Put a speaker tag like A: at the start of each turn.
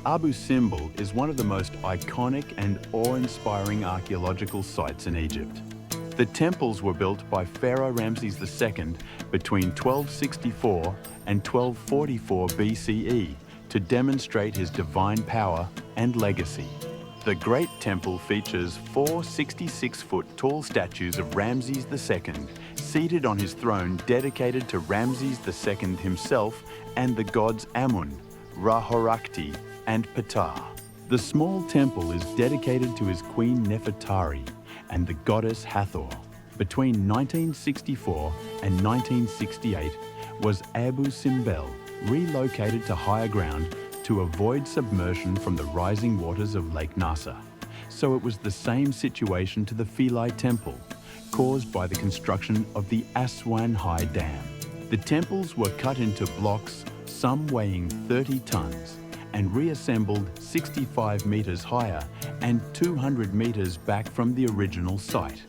A: Abu Simbel is one of the most iconic and awe-inspiring archaeological sites in Egypt. The temples were built by Pharaoh Ramses II between 1264 and 1244 BCE to demonstrate his divine power and legacy. The Great Temple features four 66-foot tall statues of Ramses II seated on his throne dedicated to Ramses II himself and the gods Amun, Ra-Horakhti, and Ptah. The small temple is dedicated to his queen Nefertari and the goddess Hathor. Between 1964 and 1968 was Abu Simbel relocated to higher ground to avoid submersion from the rising waters of Lake Nasser. So it was the same situation to the Philae Temple, caused by the construction of the Aswan High Dam. The temples were cut into blocks, some weighing 30 tons, and reassembled 65 meters higher and 200 meters back from the original site.